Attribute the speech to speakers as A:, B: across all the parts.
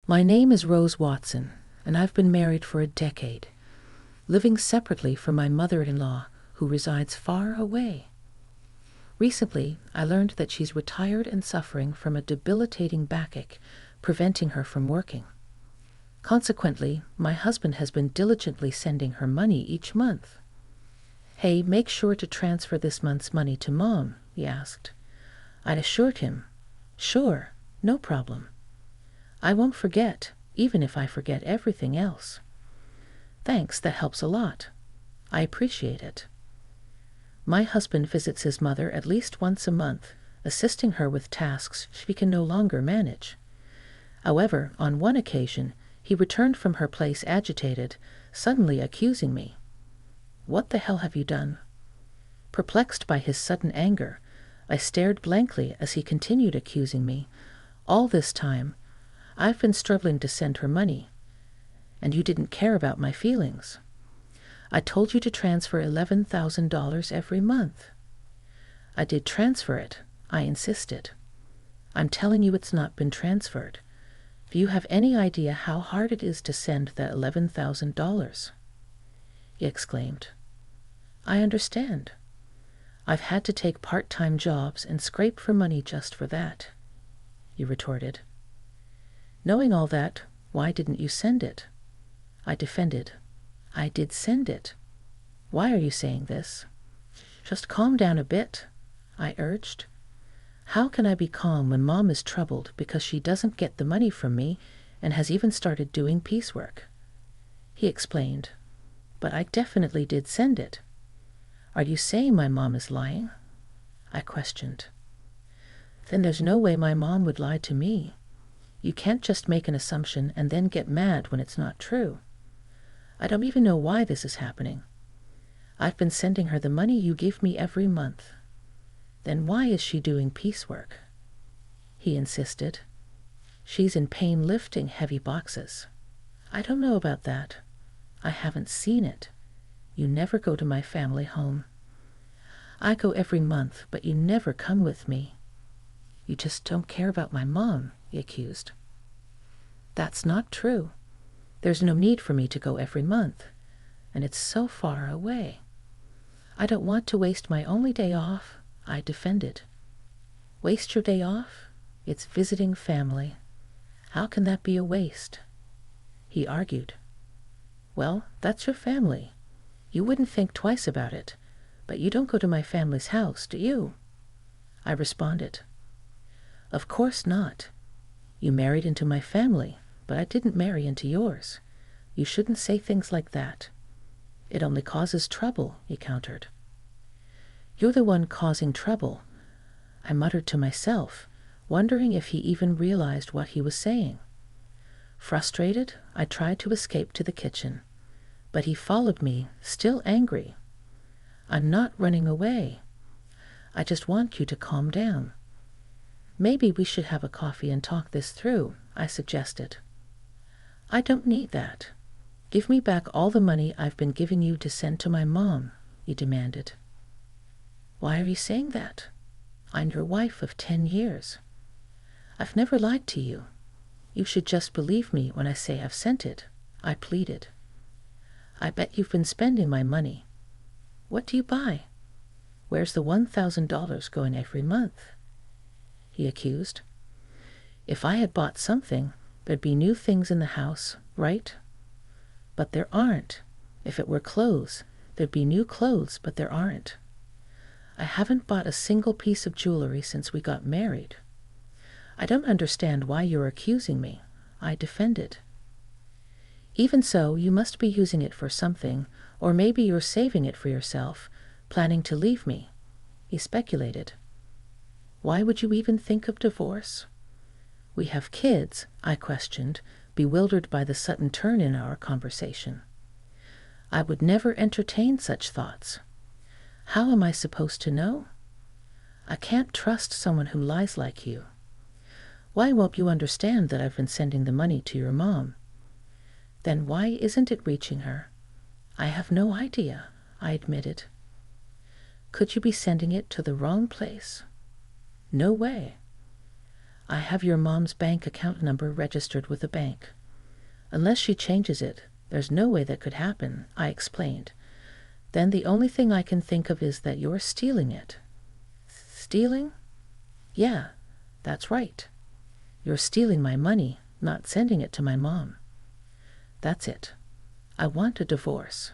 A: My name is Rose Watson, and I've been married for a decade, living separately from my mother-in-law, who resides far away. Recently, I learned that she's retired and suffering from a debilitating backache, preventing her from working. Consequently, my husband has been diligently sending her money each month. "Hey, make sure to transfer this month's money to Mom," he asked. I assured him, "Sure, no problem. I won't forget, even if I forget everything else." "Thanks, that helps a lot. I appreciate it." My husband visits his mother at least once a month, assisting her with tasks she can no longer manage. However, on one occasion, he returned from her place agitated, suddenly accusing me. "What the hell have you done?" Perplexed by his sudden anger, I stared blankly as he continued accusing me. "All this time, I've been struggling to send her money, and you didn't care about my feelings. I told you to transfer $11,000 every month." "I did transfer it," I insisted. "I'm telling you it's not been transferred. Do you have any idea how hard it is to send that $11,000? He exclaimed. "I understand. I've had to take part-time jobs and scrape for money just for that," he retorted. "Knowing all that, why didn't you send it?" I defended. "I did send it. Why are you saying this?" "Just calm down a bit," I urged. "How can I be calm when Mom is troubled because she doesn't get the money from me and has even started doing piecework?" He explained. "But I definitely did send it." "Are you saying my mom is lying?" I questioned. "Then there's no way my mom would lie to me. You can't just make an assumption and then get mad when it's not true. I don't even know why this is happening. I've been sending her the money you give me every month. Then why is she doing piecework?" He insisted. "She's in pain lifting heavy boxes." "I don't know about that. I haven't seen it. You never go to my family home." "I go every month, but you never come with me." "You just don't care about my mom," he accused. "That's not true. There's no need for me to go every month, and it's so far away. I don't want to waste my only day off," I defended. "Waste your day off? It's visiting family. How can that be a waste?" He argued. "Well, that's your family. You wouldn't think twice about it, but you don't go to my family's house, do you?" I responded. "Of course not. You married into my family, but I didn't marry into yours. You shouldn't say things like that. It only causes trouble," he countered. "You're the one causing trouble," I muttered to myself, wondering if he even realized what he was saying. Frustrated, I tried to escape to the kitchen, but he followed me, still angry. "I'm not running away. I just want you to calm down. Maybe we should have a coffee and talk this through," I suggested. "I don't need that. Give me back all the money I've been giving you to send to my mom," he demanded. "Why are you saying that? I'm your wife of 10 years. I've never lied to you. You should just believe me when I say I've sent it," I pleaded. "I bet you've been spending my money. What do you buy? Where's the $1,000 going every month?" he accused. "If I had bought something, there'd be new things in the house, right? But there aren't. If it were clothes, there'd be new clothes, but there aren't. I haven't bought a single piece of jewelry since we got married. I don't understand why you're accusing me," I defended. "Even so, you must be using it for something, or maybe you're saving it for yourself, planning to leave me," he speculated. "Why would you even think of divorce?" "We have kids," I questioned, bewildered by the sudden turn in our conversation. "I would never entertain such thoughts. How am I supposed to know? I can't trust someone who lies like you. Why won't you understand that I've been sending the money to your mom?" "Then why isn't it reaching her?" "I have no idea," I admitted. "Could you be sending it to the wrong place?" "No way." I have your mom's bank account number registered with the bank. Unless she changes it, there's no way that could happen, I explained. Then the only thing I can think of is that you're stealing it. Stealing? Yeah, that's right. You're stealing my money, not sending it to my mom. That's it. I want a divorce.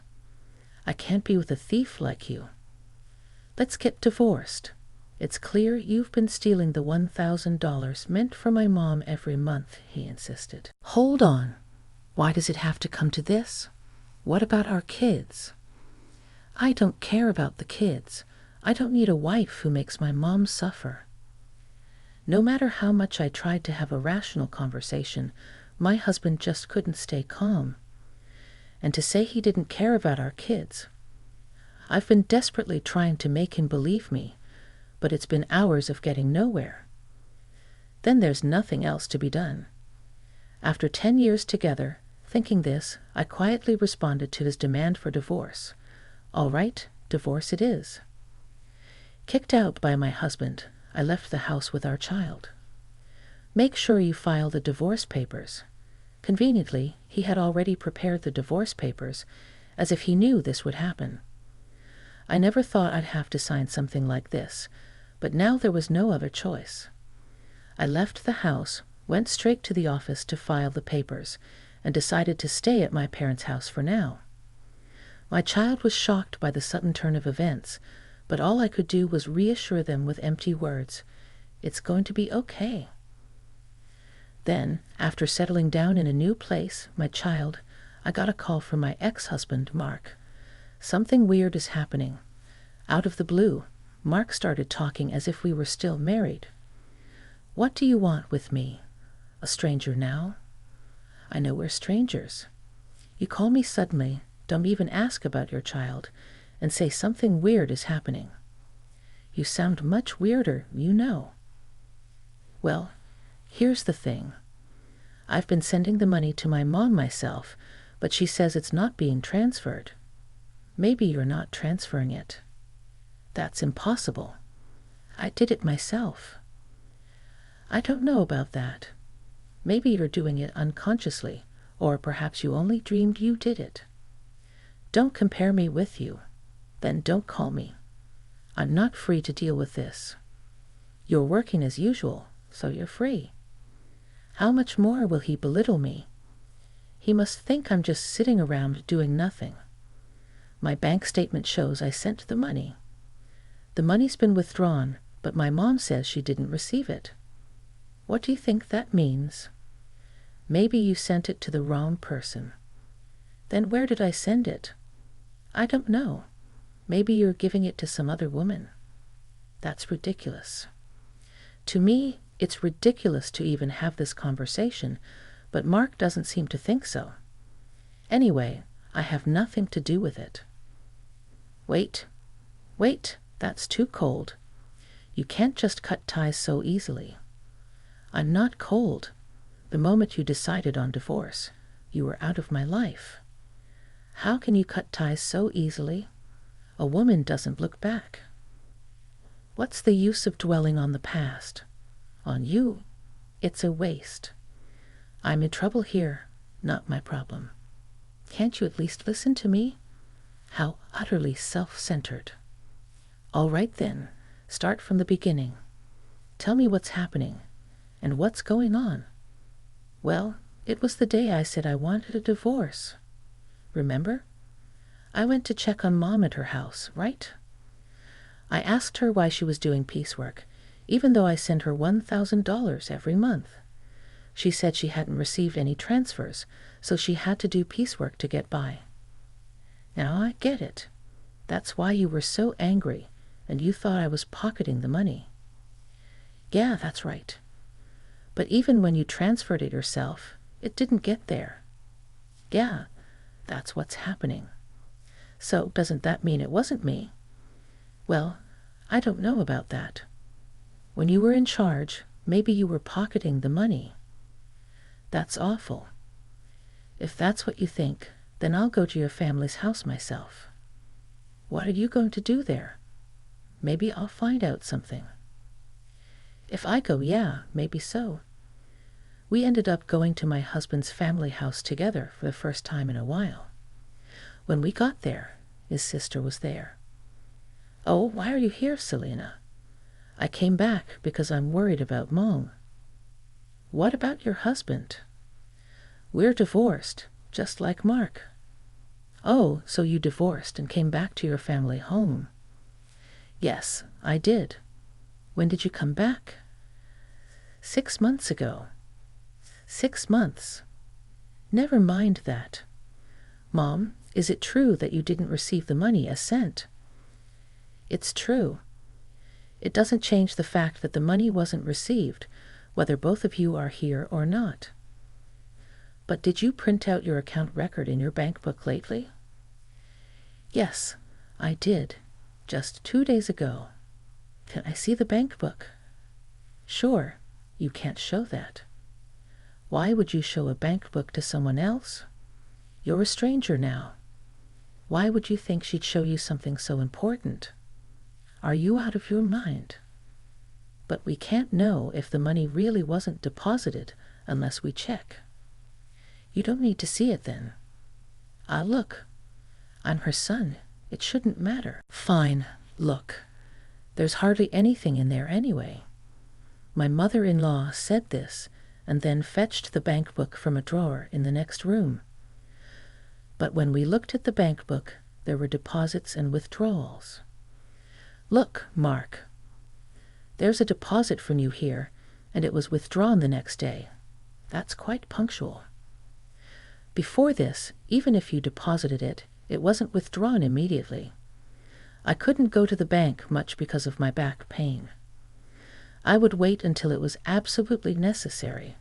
A: I can't be with a thief like you. Let's get divorced. It's clear you've been stealing the $1,000 meant for my mom every month, he insisted. Hold on. Why does it have to come to this? What about our kids? I don't care about the kids. I don't need a wife who makes my mom suffer. No matter how much I tried to have a rational conversation, my husband just couldn't stay calm. And to say he didn't care about our kids. I've been desperately trying to make him believe me, but it's been hours of getting nowhere. Then there's nothing else to be done. After 10 years together, thinking this, I quietly responded to his demand for divorce. All right, divorce it is. Kicked out by my husband, I left the house with our child. Make sure you file the divorce papers. Conveniently, he had already prepared the divorce papers, as if he knew this would happen. I never thought I'd have to sign something like this, but now there was no other choice. I left the house, went straight to the office to file the papers, and decided to stay at my parents' house for now. My child was shocked by the sudden turn of events, but all I could do was reassure them with empty words. It's going to be okay. Then, after settling down in a new place, my child, I got a call from my ex-husband, Mark. Something weird is happening. Out of the blue, Mark started talking as if we were still married. What do you want with me? A stranger now? I know we're strangers. You call me suddenly, don't even ask about your child, and say something weird is happening. You sound much weirder, you know. Well, here's the thing. I've been sending the money to my mom myself, but she says it's not being transferred. Maybe you're not transferring it. That's impossible. I did it myself. I don't know about that. Maybe you're doing it unconsciously, or perhaps you only dreamed you did it. Don't compare me with you. Then don't call me. I'm not free to deal with this. You're working as usual, so you're free. How much more will he belittle me? He must think I'm just sitting around doing nothing. My bank statement shows I sent the money. The money's been withdrawn, but my mom says she didn't receive it. What do you think that means? Maybe you sent it to the wrong person. Then where did I send it? I don't know. Maybe you're giving it to some other woman. That's ridiculous. To me, it's ridiculous to even have this conversation, but Mark doesn't seem to think so. Anyway, I have nothing to do with it. Wait, that's too cold. You can't just cut ties so easily. I'm not cold. The moment you decided on divorce, you were out of my life. How can you cut ties so easily? A woman doesn't look back. What's the use of dwelling on the past? On you, it's a waste. I'm in trouble here, not my problem. Can't you at least listen to me? How utterly self-centered. All right then, start from the beginning. Tell me what's happening, and what's going on. Well, it was the day I said I wanted a divorce. Remember? I went to check on Mom at her house, right? I asked her why she was doing piecework, even though I sent her $1,000 every month. She said she hadn't received any transfers, so she had to do piecework to get by. Now I get it. That's why you were so angry, and you thought I was pocketing the money. Yeah, that's right. But even when you transferred it yourself, it didn't get there. Yeah, that's what's happening. So doesn't that mean it wasn't me? Well, I don't know about that. When you were in charge, maybe you were pocketing the money. That's awful. If that's what you think, then I'll go to your family's house myself. What are you going to do there? Maybe I'll find out something. If I go, yeah, maybe so. We ended up going to my husband's family house together for the first time in a while. When we got there, his sister was there. Oh, why are you here, Selena? I came back because I'm worried about Mom. What about your husband? We're divorced, just like Mark. Oh, so you divorced and came back to your family home. Yes, I did. When did you come back? 6 months ago. 6 months. Never mind that. Mom, is it true that you didn't receive the money as sent? It's true. It doesn't change the fact that the money wasn't received, whether both of you are here or not. But did you print out your account record in your bank book lately? Yes, I did, just 2 days ago. Can I see the bank book? Sure, you can't show that. Why would you show a bank book to someone else? You're a stranger now. Why would you think she'd show you something so important? Are you out of your mind? But we can't know if the money really wasn't deposited unless we check. You don't need to see it then. Look. I'm her son. It shouldn't matter. Fine, look. There's hardly anything in there anyway. My mother-in-law said this and then fetched the bank book from a drawer in the next room. But when we looked at the bank book, there were deposits and withdrawals. Look, Mark. There's a deposit from you here, and it was withdrawn the next day. That's quite punctual. Before this, even if you deposited it, it wasn't withdrawn immediately. I couldn't go to the bank much because of my back pain. I would wait until it was absolutely necessary.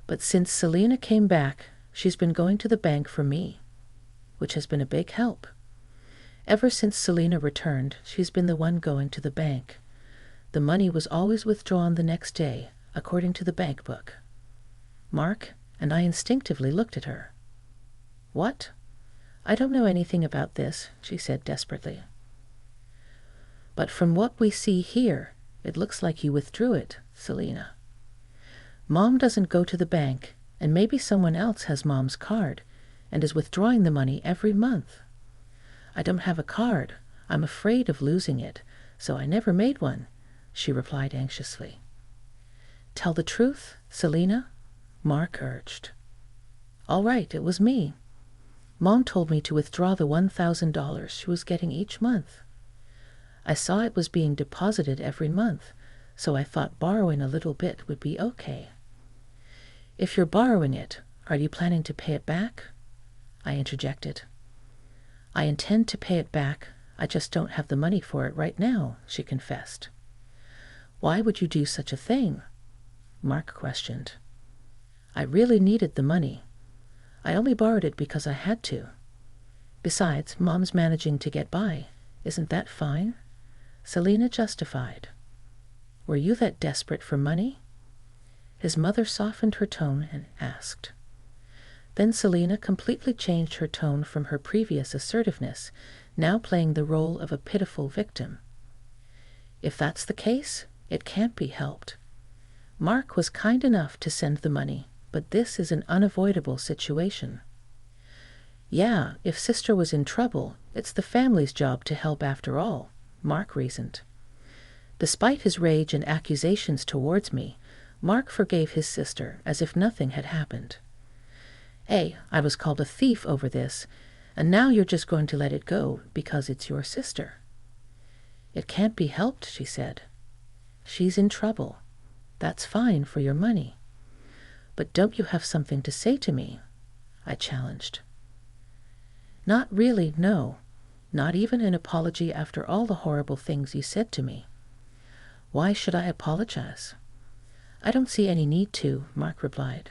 A: But since Selena came back, she's been going to the bank for me, which has been a big help. Ever since Selena returned, she's been the one going to the bank. The money was always withdrawn the next day, according to the bank book. Mark and I instinctively looked at her. What? I don't know anything about this, she said desperately. But from what we see here, it looks like you withdrew it, Selena. Mom doesn't go to the bank, and maybe someone else has Mom's card and is withdrawing the money every month. I don't have a card. I'm afraid of losing it, so I never made one, she replied anxiously. Tell the truth, Selena, Mark urged. All right, it was me. Mom told me to withdraw the $1,000 she was getting each month. I saw it was being deposited every month, so I thought borrowing a little bit would be okay. If you're borrowing it, are you planning to pay it back? I interjected. I intend to pay it back. I just don't have the money for it right now, she confessed. Why would you do such a thing? Mark questioned. I really needed the money. I only borrowed it because I had to. Besides, Mom's managing to get by. Isn't that fine? Selena justified. Were you that desperate for money? His mother softened her tone and asked. Then Selena completely changed her tone from her previous assertiveness, now playing the role of a pitiful victim. If that's the case, it can't be helped. Mark was kind enough to send the money, but this is an unavoidable situation. Yeah, if sister was in trouble, it's the family's job to help after all, Mark reasoned. Despite his rage and accusations towards me, Mark forgave his sister as if nothing had happened. Hey, I was called a thief over this, and now you're just going to let it go because it's your sister. It can't be helped, she said. She's in trouble. That's fine for your money. But don't you have something to say to me? I challenged. Not really, no. Not even an apology after all the horrible things you said to me. Why should I apologize? I don't see any need to, Mark replied.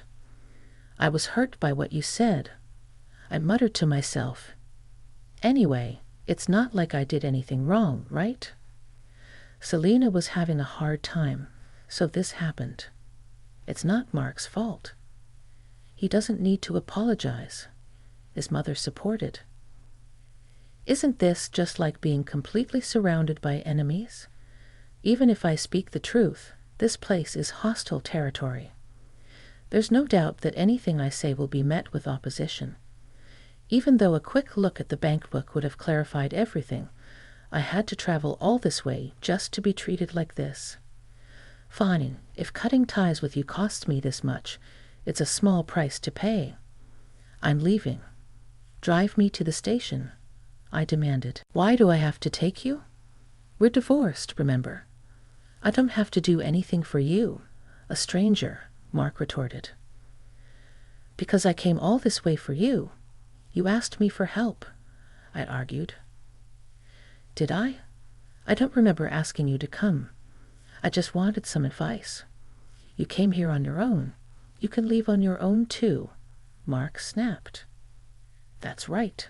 A: I was hurt by what you said. I muttered to myself, anyway, it's not like I did anything wrong, right? Selena was having a hard time, so this happened. It's not Mark's fault. He doesn't need to apologize. His mother supported. Isn't this just like being completely surrounded by enemies? Even if I speak the truth, This place is hostile territory. There's no doubt that anything I say will be met with opposition. Even though a quick look at the bank book would have clarified everything, I had to travel all this way just to be treated like this. Fine, if cutting ties with you costs me this much, it's a small price to pay. I'm leaving. Drive me to the station, I demanded. Why do I have to take you? We're divorced, remember? I don't have to do anything for you, a stranger, Mark retorted. Because I came all this way for you. You asked me for help, I argued. Did I? I don't remember asking you to come. I just wanted some advice. You came here on your own. You can leave on your own too, Mark snapped. That's right.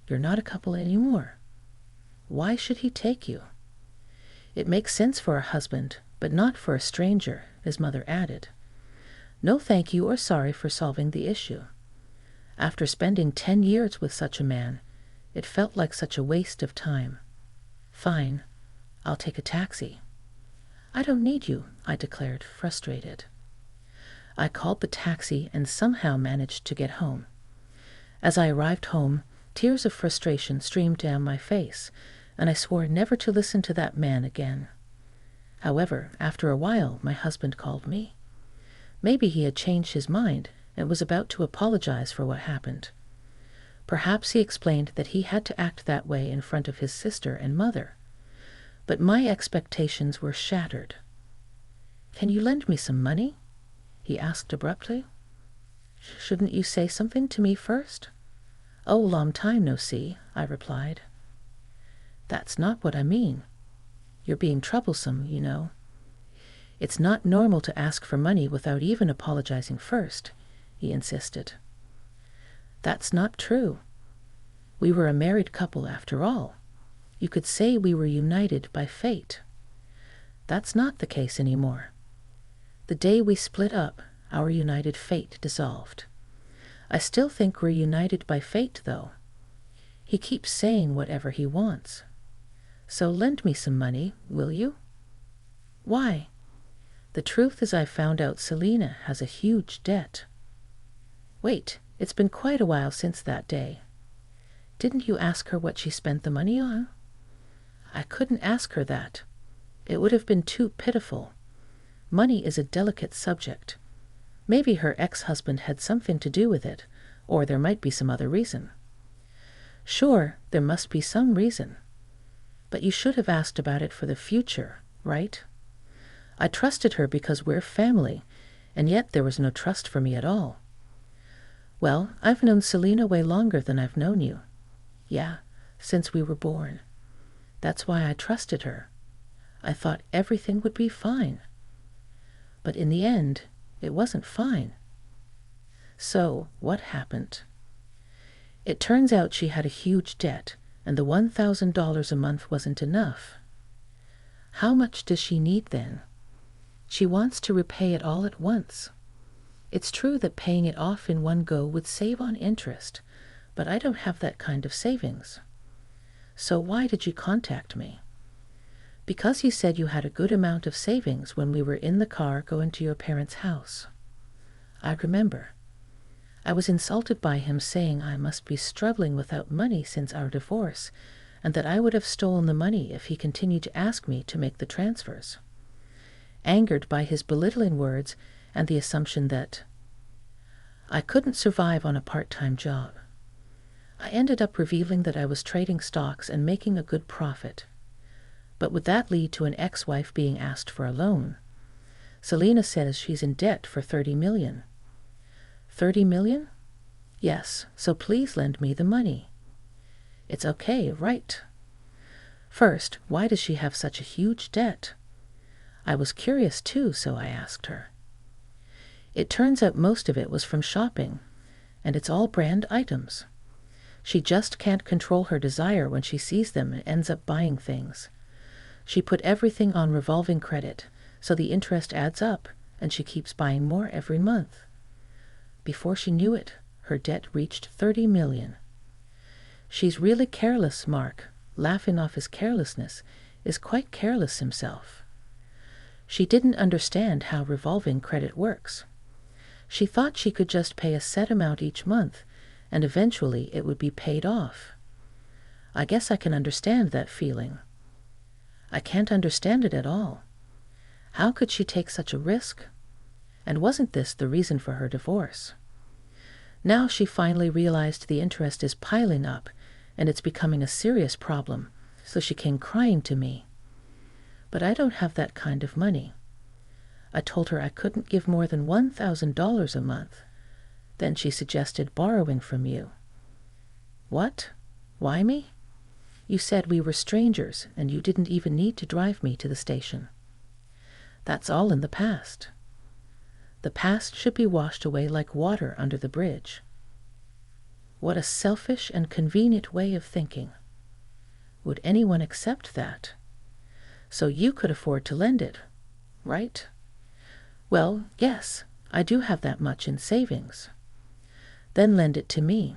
A: You're not a couple anymore. Why should he take you? It makes sense for a husband, but not for a stranger, his mother added. No thank you or sorry for solving the issue. After spending 10 years with such a man, it felt like such a waste of time. Fine, I'll take a taxi. I don't need you, I declared, frustrated. I called the taxi and somehow managed to get home. As I arrived home, tears of frustration streamed down my face, and I swore never to listen to that man again. However, after a while, my husband called me. Maybe he had changed his mind and was about to apologize for what happened. Perhaps he explained that he had to act that way in front of his sister and mother. But my expectations were shattered. Can you lend me some money? He asked abruptly. Shouldn't you say something to me first? Oh, long time no see, I replied. That's not what I mean. You're being troublesome, you know. It's not normal to ask for money without even apologizing first, he insisted. That's not true. We were a married couple after all. You could say we were united by fate. That's not the case anymore. The day we split up, our united fate dissolved. I still think we're united by fate, though. He keeps saying whatever he wants. So lend me some money, will you? Why? The truth is I found out Selena has a huge debt. Wait, it's been quite a while since that day. Didn't you ask her what she spent the money on? I couldn't ask her that. It would have been too pitiful. Money is a delicate subject. Maybe her ex-husband had something to do with it, or there might be some other reason. Sure, there must be some reason. But you should have asked about it for the future, right? I trusted her because we're family, and yet there was no trust for me at all. Well, I've known Selena way longer than I've known you. Yeah, since we were born. That's why I trusted her. I thought everything would be fine. But in the end, it wasn't fine. So, what happened? It turns out she had a huge debt, and the $1,000 a month wasn't enough. How much does she need then? She wants to repay it all at once. It's true that paying it off in one go would save on interest, but I don't have that kind of savings. So why did you contact me? Because you said you had a good amount of savings when we were in the car going to your parents' house. I remember. I was insulted by him saying I must be struggling without money since our divorce, and that I would have stolen the money if he continued to ask me to make the transfers. Angered by his belittling words and the assumption that I couldn't survive on a part-time job, I ended up revealing that I was trading stocks and making a good profit. But would that lead to an ex-wife being asked for a loan? Selena says she's in debt for $30 million. $30 million? Yes, so please lend me the money. It's okay, right? First, why does she have such a huge debt? I was curious too, so I asked her. It turns out most of it was from shopping, and it's all brand items. She just can't control her desire when she sees them and ends up buying things. She put everything on revolving credit, so the interest adds up, and she keeps buying more every month. Before she knew it, her debt reached $30 million. She's really careless, Mark. Laughing off his carelessness is quite careless himself. She didn't understand how revolving credit works. She thought she could just pay a set amount each month, and eventually it would be paid off. I guess I can understand that feeling. I can't understand it at all. How could she take such a risk? And wasn't this the reason for her divorce? Now she finally realized the interest is piling up, and it's becoming a serious problem, so she came crying to me. But I don't have that kind of money. I told her I couldn't give more than $1,000 a month. Then she suggested borrowing from you. What? Why me? You said we were strangers, and you didn't even need to drive me to the station. That's all in the past. The past should be washed away like water under the bridge. What a selfish and convenient way of thinking. Would anyone accept that? So you could afford to lend it, right? Well, yes, I do have that much in savings. Then lend it to me.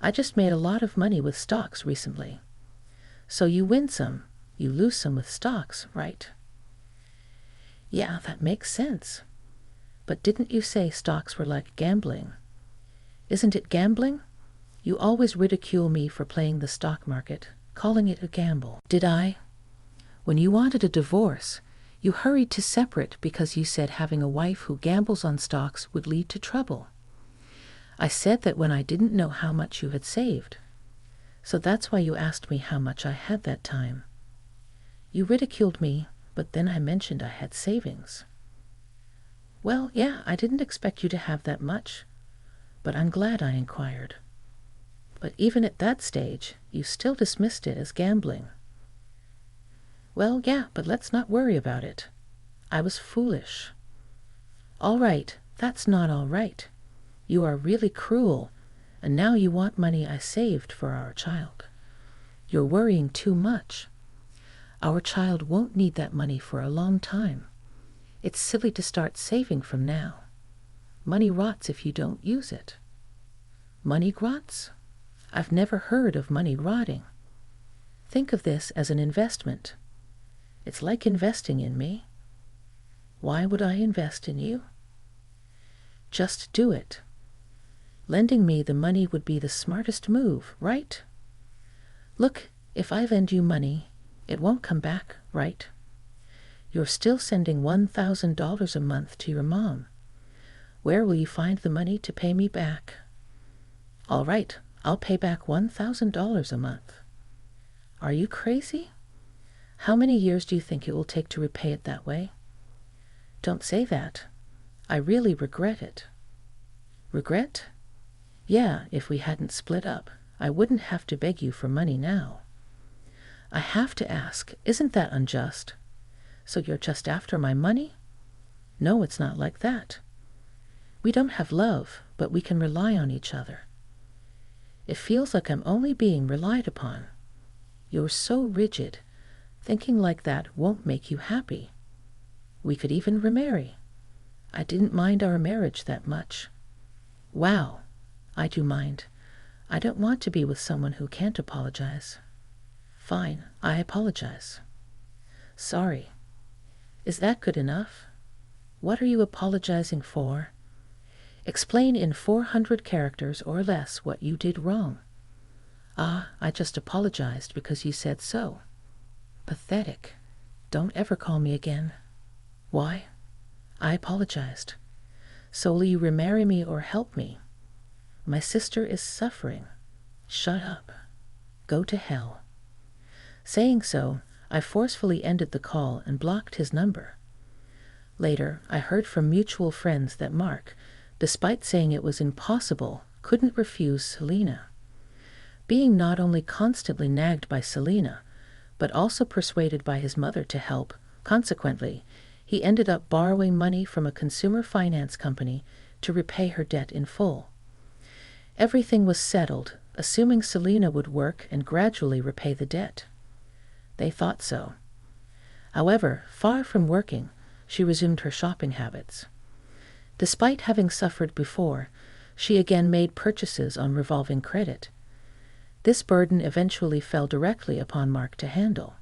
A: I just made a lot of money with stocks recently. So you win some, you lose some with stocks, right? Yeah, that makes sense. But didn't you say stocks were like gambling? Isn't it gambling? You always ridicule me for playing the stock market, calling it a gamble. Did I? When you wanted a divorce, you hurried to separate because you said having a wife who gambles on stocks would lead to trouble. I said that when I didn't know how much you had saved. So that's why you asked me how much I had that time. You ridiculed me, but then I mentioned I had savings. Well, yeah, I didn't expect you to have that much, but I'm glad I inquired. But even at that stage, you still dismissed it as gambling. Well, yeah, but let's not worry about it. I was foolish. All right, that's not all right. You are really cruel, and now you want money I saved for our child. You're worrying too much. Our child won't need that money for a long time. It's silly to start saving from now. Money rots if you don't use it. Money rots? I've never heard of money rotting. Think of this as an investment. It's like investing in me. Why would I invest in you? Just do it. Lending me the money would be the smartest move, right? Look, if I lend you money, it won't come back, right? You're still sending $1,000 a month to your mom. Where will you find the money to pay me back? All right, I'll pay back $1,000 a month. Are you crazy? How many years do you think it will take to repay it that way? Don't say that. I really regret it. Regret? Yeah, if we hadn't split up, I wouldn't have to beg you for money now. I have to ask, isn't that unjust? So you're just after my money? No, it's not like that. We don't have love, but we can rely on each other. It feels like I'm only being relied upon. You're so rigid. Thinking like that won't make you happy. We could even remarry. I didn't mind our marriage that much. Wow, I do mind. I don't want to be with someone who can't apologize. Fine, I apologize. Sorry. Is that good enough? What are you apologizing for? Explain in 400 characters or less what you did wrong. Ah, I just apologized because you said so. Pathetic. Don't ever call me again. Why? I apologized. So will you remarry me or help me? My sister is suffering. Shut up. Go to hell. Saying so, I forcefully ended the call and blocked his number. Later, I heard from mutual friends that Mark, despite saying it was impossible, couldn't refuse Selena. Being not only constantly nagged by Selena, but also persuaded by his mother to help, consequently, he ended up borrowing money from a consumer finance company to repay her debt in full. Everything was settled, assuming Selena would work and gradually repay the debt. They thought so. However, far from working, she resumed her shopping habits. Despite having suffered before, she again made purchases on revolving credit. This burden eventually fell directly upon Mark to handle.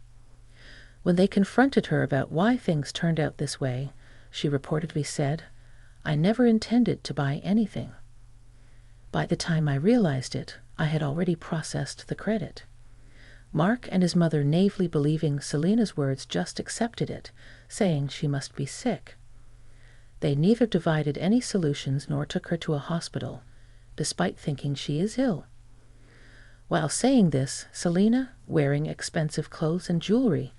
A: When they confronted her about why things turned out this way, she reportedly said, "I never intended to buy anything. By the time I realized it, I had already processed the credit." Mark and his mother, naively believing Selena's words, just accepted it, saying she must be sick. They neither divided any solutions nor took her to a hospital, despite thinking she is ill. While saying this, Selena, wearing expensive clothes and jewelry,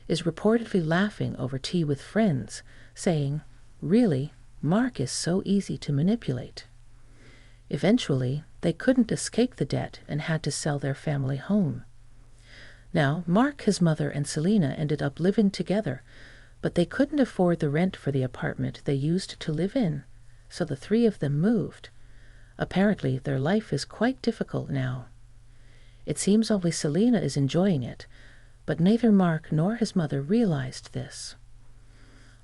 A: is reportedly laughing over tea with friends, saying, "Really, Mark is so easy to manipulate." Eventually, they couldn't escape the debt and had to sell their family home. Now, Mark, his mother, and Selena ended up living together, but they couldn't afford the rent for the apartment they used to live in, so the three of them moved. Apparently, their life is quite difficult now. It seems only Selena is enjoying it, but neither Mark nor his mother realized this.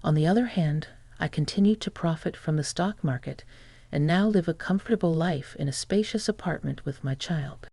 A: On the other hand, I continued to profit from the stock market and now live a comfortable life in a spacious apartment with my child.